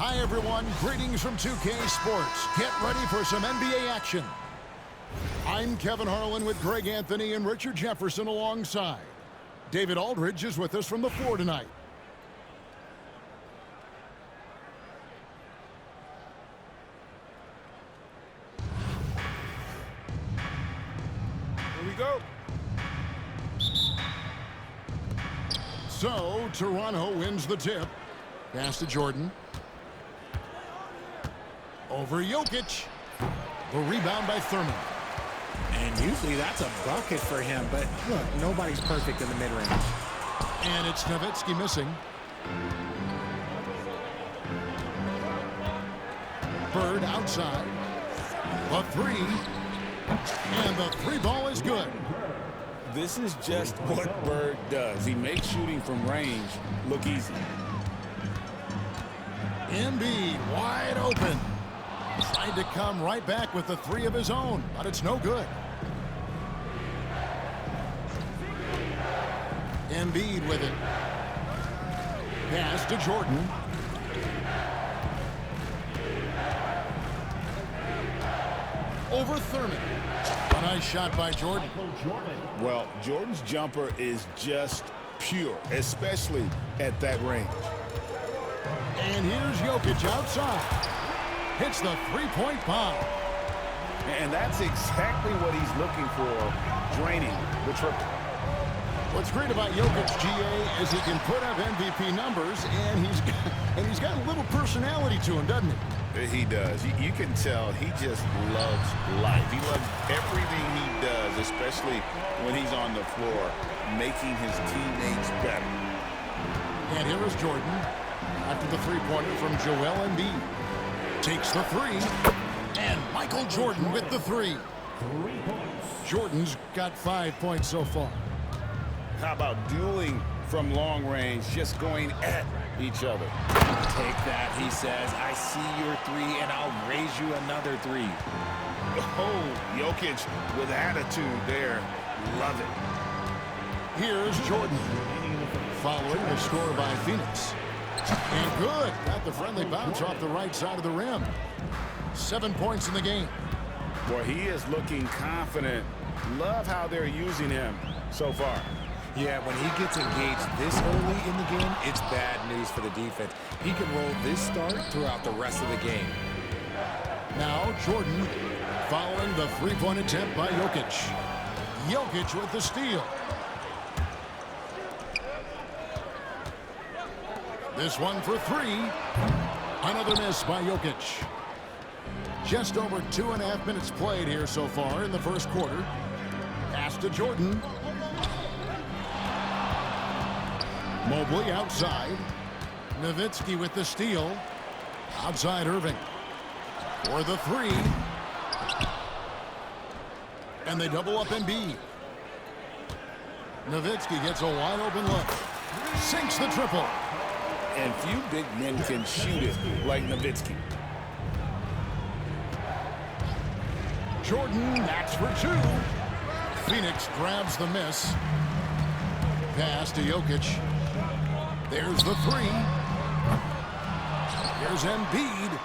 Hi, everyone. Greetings from 2K Sports. Get ready for some NBA action. I'm Kevin Harlan with Greg Anthony and Richard Jefferson alongside. David Aldridge is with us from the floor tonight. Here we go. So, Toronto wins the tip. Pass to Jordan. Over Jokic. The rebound by Thurman. And usually that's a bucket for him, but look, nobody's perfect in the mid-range. And it's Nowitzki missing. Bird outside. A three. And the three ball is good. This is just what Bird does. He makes shooting from range look easy. Embiid wide open. Tried to come right back with the three of his own, but it's no good. Embiid with it. Pass to Jordan. Over Thurman. A nice shot by Jordan. Well, Jordan's jumper is just pure, especially at that range. And here's Jokic outside. Hits the three-point bomb. And that's exactly what he's looking for, draining the triple. What's great about Jokic, GA, is he can put up MVP numbers, and he's got a little personality to him, doesn't he? He does. You can tell he just loves life. He loves everything he does, especially when he's on the floor, making his teammates better. And here is Jordan after the three-pointer from Joel Embiid. Takes the three, and Michael Jordan with the three. Jordan's got 5 points so far. How about dueling from long range, just going at each other? Take that, he says. I see your three, and I'll raise you another three. Oh, Jokic with attitude there. Love it. Here's Jordan. Following the score by Phoenix. And good. Got the friendly bounce off the right side of the rim. 7 points in the game. Boy, he is looking confident. Love how they're using him so far. Yeah, when he gets engaged this early in the game, it's bad news for the defense. He can roll this start throughout the rest of the game. Now Jordan following the three-point attempt by Jokic. Jokic with the steal. This one for three. Another miss by Jokic. Just over 2.5 minutes played here so far in the first quarter. Pass to Jordan. Mobley outside. Nowitzki with the steal. Outside Irving. For the three. And they double up Embiid. Nowitzki gets a wide open look. Sinks the triple. And few big men can shoot it like Nowitzki. Jordan knocks for two. Phoenix grabs the miss. Pass to Jokic. There's the three. Here's Embiid.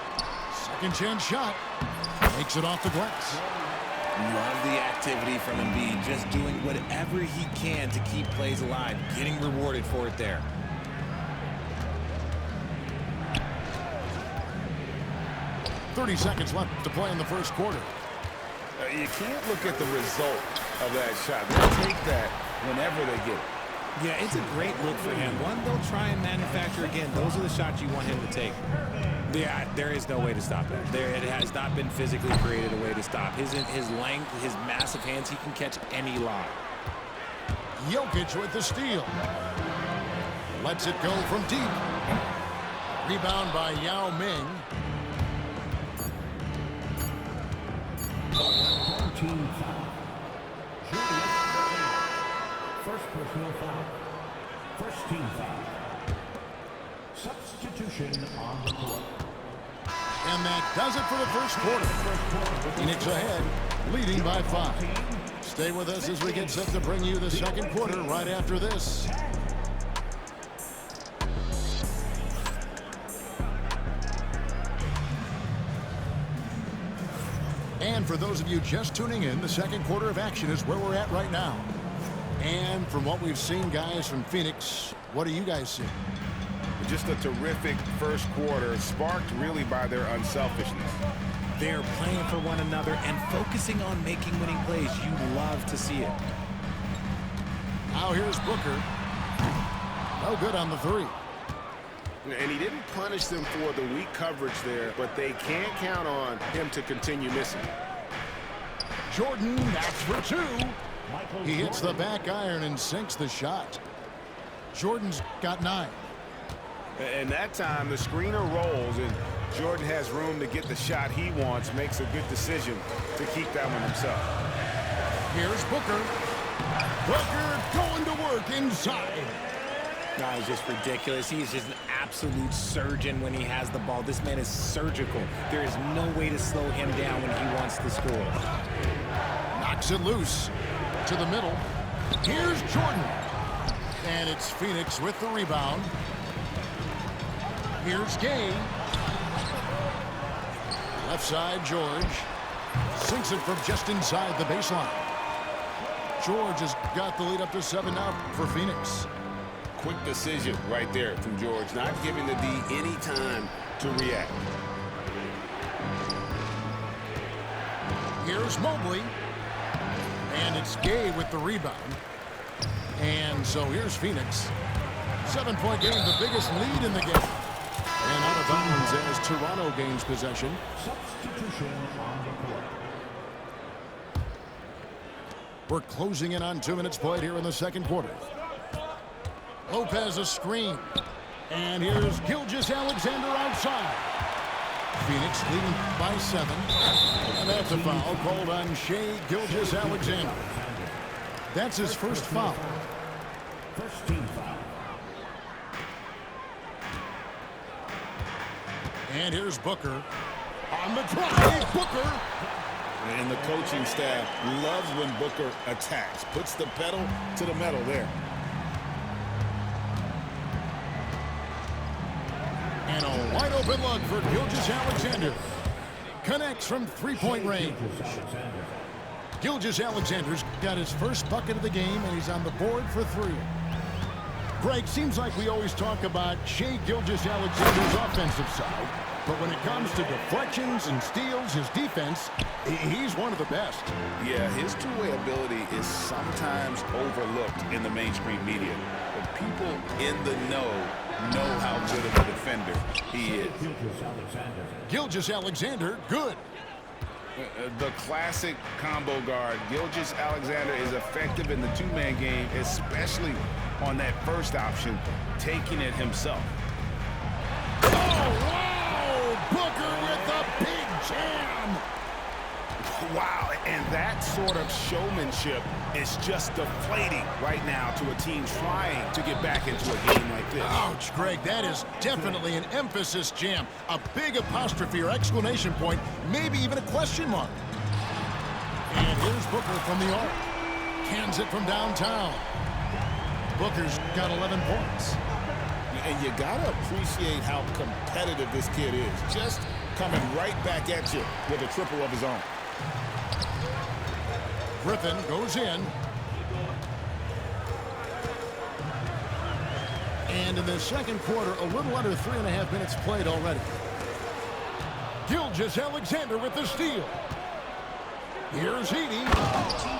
Second chance shot. Makes it off the glass. Love the activity from Embiid. Just doing whatever he can to keep plays alive. Getting rewarded for it there. 30 seconds left to play in the first quarter. You can't look at the result of that shot. They'll take that whenever they get it. Yeah, it's a great look for him. One they'll try and manufacture again. Those are the shots you want him to take. Yeah, there is no way to stop that. It has not been physically created a way to stop. His length, his massive hands, he can catch any lob. Jokic with the steal. Lets it go from deep. Rebound by Yao Ming. Team foul. First personal foul. First team foul. Substitution on the court. And that does it for the first quarter. Phoenix ahead, leading by 5. Stay with us as we get set to bring you the second quarter right after this. for those of you just tuning in, the second quarter of action is where we're at right now. And from what we've seen, guys, from Phoenix, what do you guys see? Just a terrific first quarter, sparked really by their unselfishness. They're playing for one another and focusing on making winning plays. You love to see it. Now here's Booker. No good on the three. And he didn't punish them for the weak coverage there, but they can't count on him to continue missing. Jordan, that's for two. He hits the back iron and sinks the shot. Jordan's got 9. And that time, the screener rolls, and Jordan has room to get the shot he wants, makes a good decision to keep that one himself. Here's Booker. Booker going to work inside. No, it's just ridiculous. He's just an absolute surgeon when he has the ball. This man is surgical. There is no way to slow him down when he wants to score. Knocks it loose to the middle. Here's Jordan. And it's Phoenix with the rebound. Here's Gay. Left side, George. Sinks it from just inside the baseline. George has got the lead up to 7 now for Phoenix. Quick decision right there from George, not giving the D any time to react. Here's Mobley. And it's Gay with the rebound. And so here's Phoenix. 7-point game, the biggest lead in the game. And out of bounds as Toronto gains possession. Substitution on the court. We're closing in on 2 minutes played here in the second quarter. Lopez a screen. And here's Gilgeous-Alexander outside. Phoenix leading by 7. And that's a foul called on Shai Gilgeous-Alexander. That's his first foul. First team foul. And here's Booker. On the drive, Booker. And the coaching staff loves when Booker attacks. Puts the pedal to the metal there. And a wide open look for Gilgeous-Alexander. Connects from 3-point range. Gilgeous-Alexander's got his first bucket of the game, and he's on the board for 3. Greg, seems like we always talk about Shai Gilgeous-Alexander's offensive side, but when it comes to deflections and steals, his defense, he's one of the best. Yeah, his two-way ability is sometimes overlooked in the mainstream media, but people in the know how good of a defender he is. Gilgeous-Alexander, good. The classic combo guard. Gilgeous-Alexander is effective in the two-man game, especially on that first option, taking it himself. Oh, wow! Booker with a big jam! Wow, and that sort of showmanship is just deflating right now to a team trying to get back into a game like this. Ouch, Greg, that is definitely an emphasis jam. A big apostrophe or exclamation point, maybe even a question mark. And here's Booker from the arc. Cans it from downtown. Booker's got 11 points. And you gotta appreciate how competitive this kid is. Just coming right back at you with a triple of his own. Griffin goes in. And in the second quarter, a little under 3.5 minutes played already. Gilgeous-Alexander with the steal. Here's Edey.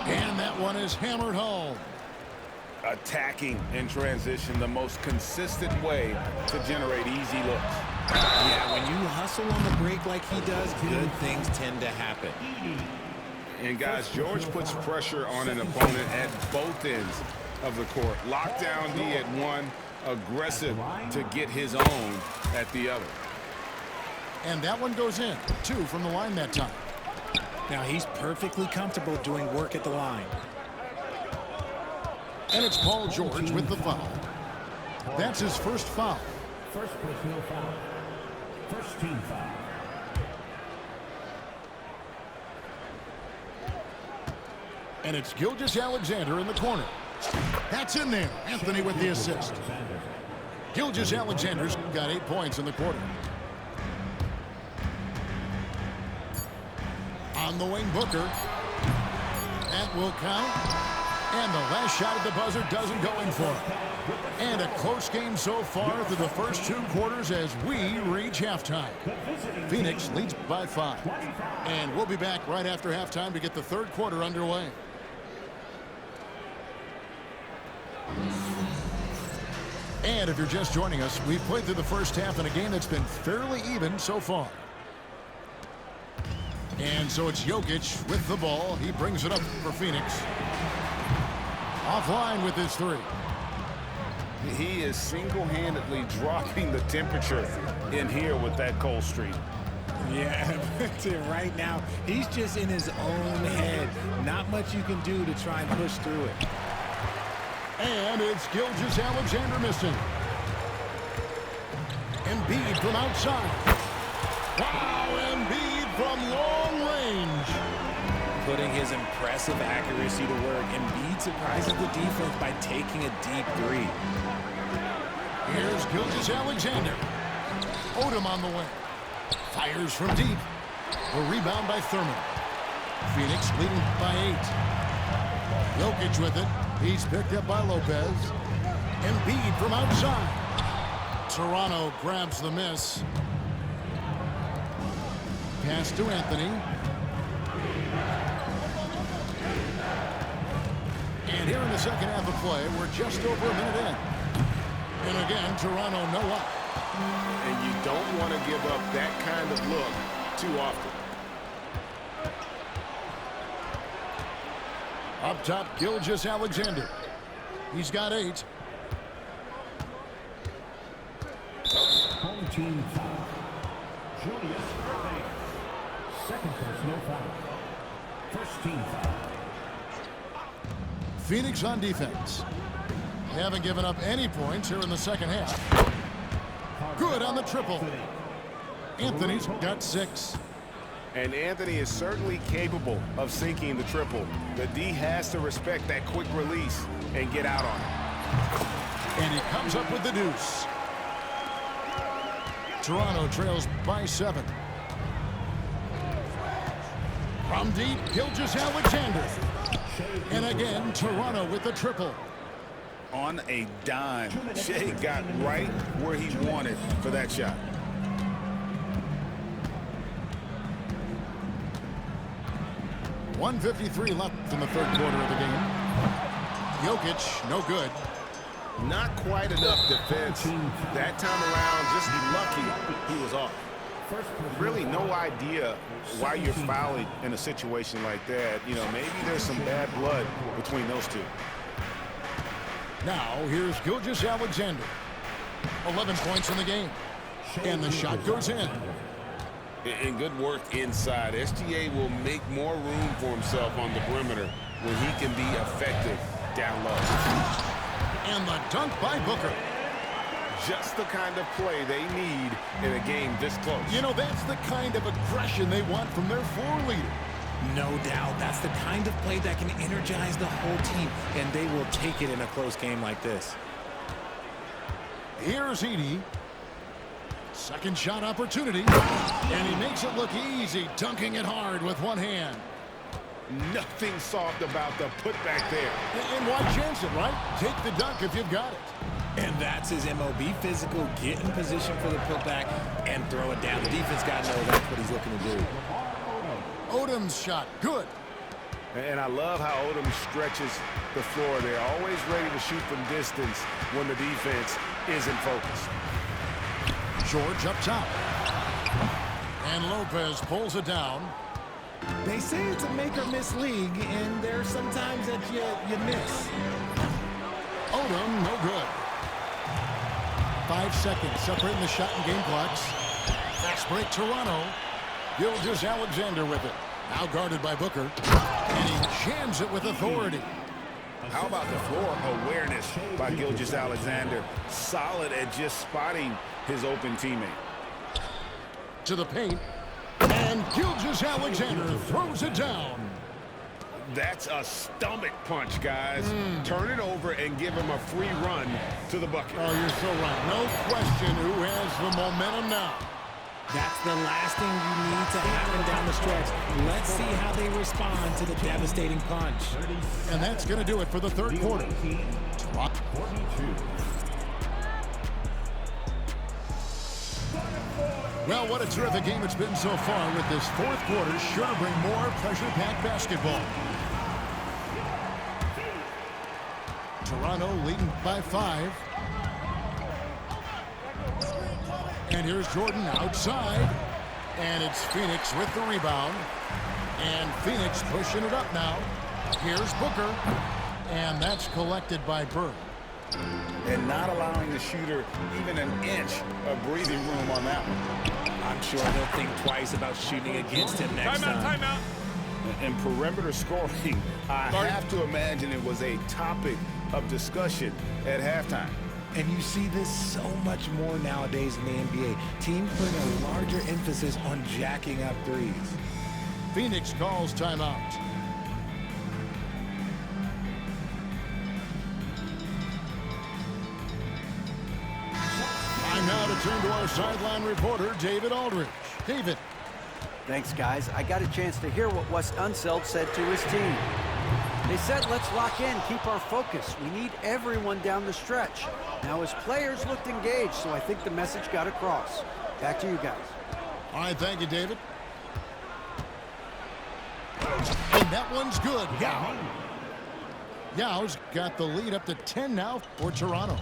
And that one is hammered home. Attacking in transition, the most consistent way to generate easy looks. Yeah, when you hustle on the break like he does, good things tend to happen. And guys, George puts pressure on an opponent at both ends of the court. Lockdown D at one, aggressive to get his own at the other. And that one goes in. 2 from the line that time. Now he's perfectly comfortable doing work at the line. And it's Paul George with the foul. That's his first foul. First personal foul. First team foul. And it's Gilgeous-Alexander in the corner. That's in there. Anthony with the assist. Gilgeous-Alexander's got 8 points in the quarter. On the wing, Booker. That will count. And the last shot at the buzzer doesn't go in for him. And a close game so far through the first 2 quarters as we reach halftime. Phoenix leads by 5. And we'll be back right after halftime to get the 3rd quarter underway. And if you're just joining us, we've played through the first half in a game that's been fairly even so far. And so it's Jokic with the ball. He brings it up for Phoenix. Offline with his 3. He is single-handedly dropping the temperature in here with that cold streak. Yeah, right now, he's just in his own head. Not much you can do to try and push through it. And it's Gilgeous-Alexander missing. Embiid from outside. Wow, Embiid from long range. Putting his impressive accuracy to work. Embiid surprises the defense by taking a deep 3. Here's Gilgeous-Alexander. Odom on the wing. Fires from deep. A rebound by Thurman. Phoenix leading by 8. Jokic with it. He's picked up by Lopez. Embiid from outside. Toronto grabs the miss. Pass to Anthony. And here in the second half of play, we're just over a minute in. And again, Toronto no up. And you don't want to give up that kind of look too often. Up top, Gilgeous-Alexander. He's got 8. Home team foul. Julius Erving. Second personal foul. First team foul. Phoenix on defense. They haven't given up any points here in the second half. Good on the triple. Anthony's got 6. And Anthony is certainly capable of sinking the triple. The D has to respect that quick release and get out on it. And he comes up with the deuce. Toronto trails by 7. From deep, Gilgeous-Alexander. And again, Toronto with the triple. On a dime, Shea got right where he wanted for that shot. .153 left in the 3rd quarter of the game. Jokic, no good. Not quite enough defense. That time around, just lucky he was off. Really no idea why you're fouling in a situation like that. You know, maybe there's some bad blood between those two. Now, here's Gilgeous-Alexander. 11 points in the game. And the shot goes in. And good work inside. SGA will make more room for himself on the perimeter when he can be effective down low. And the dunk by Booker. Just the kind of play they need in a game this close. You know, that's the kind of aggression they want from their floor leader. No doubt. That's the kind of play that can energize the whole team, and they will take it in a close game like this. Here's Edey. Second shot opportunity. And he makes it look easy, dunking it hard with one hand. Nothing soft about the putback there. And why chance it, right? Take the dunk if you've got it. And that's his MO. Be physical, get in position for the putback, and throw it down. The defense got to know that's what he's looking to do. Odom's shot, good. And I love how Odom stretches the floor. They're always ready to shoot from distance when the defense isn't focused. George up top. And Lopez pulls it down. They say it's a make-or-miss league, and there's sometimes that you miss. Odom, no good. 5 seconds separating the shot and game clocks. Fast break, Toronto. Gilgeous-Alexander with it. Now guarded by Booker. And he jams it with authority. How about the floor awareness by Gilgeous-Alexander? Solid at just spotting his open teammate. To the paint. And Gilgeous-Alexander throws it down. That's a stomach punch, guys. Turn it over and give him a free run to the bucket. Oh, you're so right. No question who has the momentum now. That's the last thing you need to happen down the stretch. Let's see how they respond to the devastating punch. And that's going to do it for the third quarter. Well, what a terrific game it's been so far, with this fourth quarter sure to bring more pressure-packed basketball. Toronto leading by 5. And here's Jordan outside. And it's Phoenix with the rebound. And Phoenix pushing it up now. Here's Booker. And that's collected by Bird. And not allowing the shooter even an inch of breathing room on that one. I'm sure they'll think twice about shooting against him next time. Timeout. And perimeter scoring, I have to imagine it was a topic of discussion at halftime. And you see this so much more nowadays in the NBA. Teams putting a larger emphasis on jacking up threes. Phoenix calls timeout. Time now to turn to our sideline reporter, David Aldridge. David. Thanks, guys. I got a chance to hear what Wes Unseld said to his team. They said, let's lock in, keep our focus. We need everyone down the stretch. Now, his players looked engaged, so I think the message got across. Back to you guys. All right, thank you, David. And that one's good. Yao's got the lead up to 10 now for Toronto.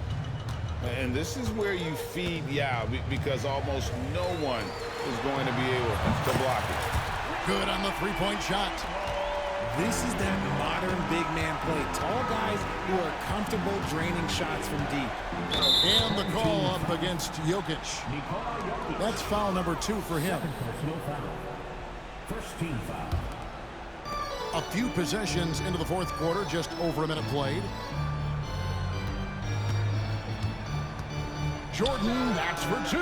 And this is where you feed Yao, because almost no one is going to be able to block it. Good on the three-point shot. This is that modern big man play. Tall guys who are comfortable draining shots from deep. And the call up against Jokic. That's foul number 2 for him. First team foul. A few possessions into the fourth quarter, just over a minute played. Jordan, that's for 2.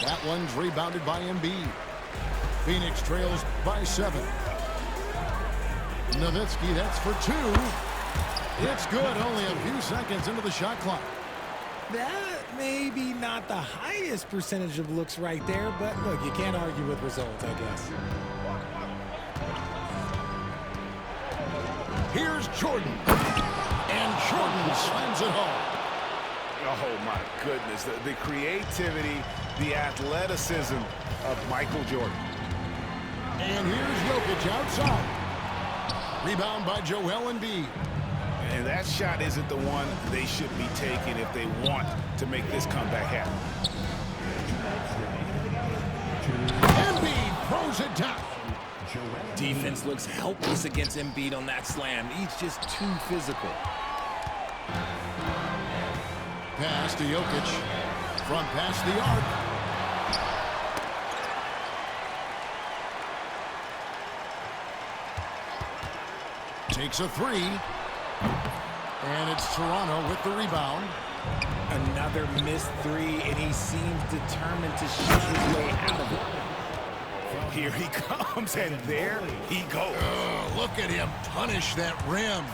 That one's rebounded by Embiid. Phoenix trails by 7. Nowitzki, that's for 2. It's good, only a few seconds into the shot clock. That may be not the highest percentage of looks right there, but look, you can't argue with results, I guess. Here's Jordan. And Jordan slams it home. Oh, my goodness. The creativity, the athleticism of Michael Jordan. And here's Jokic outside. Rebound by Joel Embiid. And that shot isn't the one they should be taking if they want to make this comeback happen. Embiid throws it down. Defense looks helpless against Embiid on that slam. He's just too physical. Pass to Jokic. Front pass the arc. Takes a 3. And it's Toronto with the rebound. Another missed 3, and he seems determined to shoot his way out of it. Here he comes, and there he goes. Look at him punish that rim.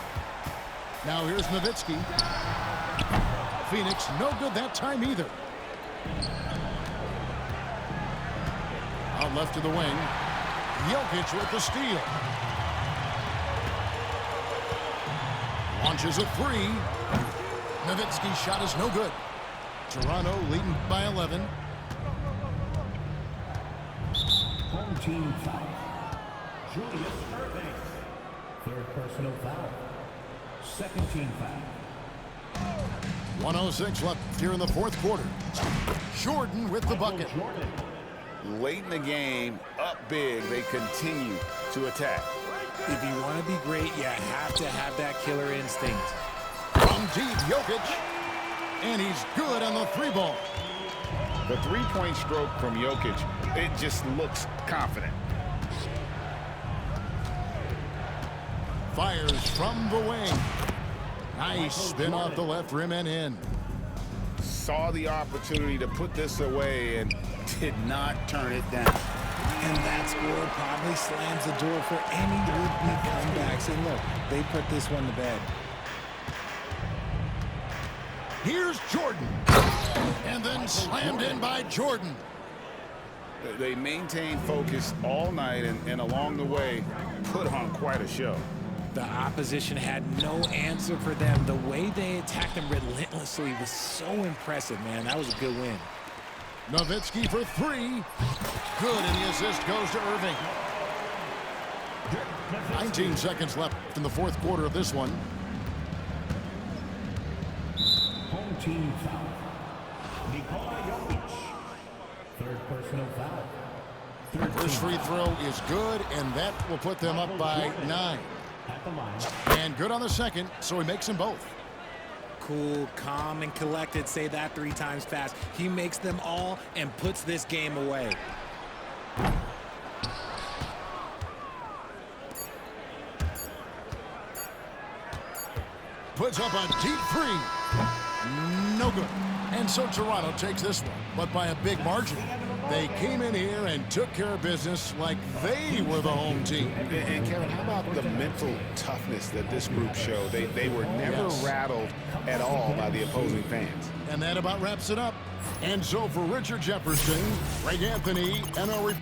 Now here's Nowitzki. Phoenix no good that time either. Out left to the wing. Jokic with the steal. Launches a 3. Nowitzki's shot is no good. Toronto leading by 11. Home team foul. Julius Irving. Third personal foul. Second team foul. 1:06 left here in the fourth quarter. Jordan with the bucket. Late in the game, up big, they continue to attack. If you want to be great, you have to have that killer instinct. From deep, Jokic. And he's good on the 3-ball. The three-point stroke from Jokic, it just looks confident. Fires from the wing. Nice spin off the left rim and in. Saw the opportunity to put this away and did not turn it down. And that score probably slams the door for any would-be comebacks. And look, they put this one to bed. Here's Jordan. And then slammed in by Jordan. They maintained focus all night and along the way put on quite a show. The opposition had no answer for them. The way they attacked them relentlessly was so impressive, man. That was a good win. Nowitzki for three. Good, and the assist goes to Irving. 19 seconds left in the fourth quarter of this one. Home team foul. Nikola Jokic. Third personal foul. First free throw is good, and that will put them up by 9. At the line. And good on the second, so he makes them both. Cool, calm, and collected. Say that 3 times fast. He makes them all and puts this game away. Puts up a deep three. No good. And so Toronto takes this one, but by a big margin. They came in here and took care of business like they were the home team. And Kevin, how about the mental toughness that this group showed? They were never rattled at all by the opposing fans. And that about wraps it up. And so for Richard Jefferson, Greg Anthony, and a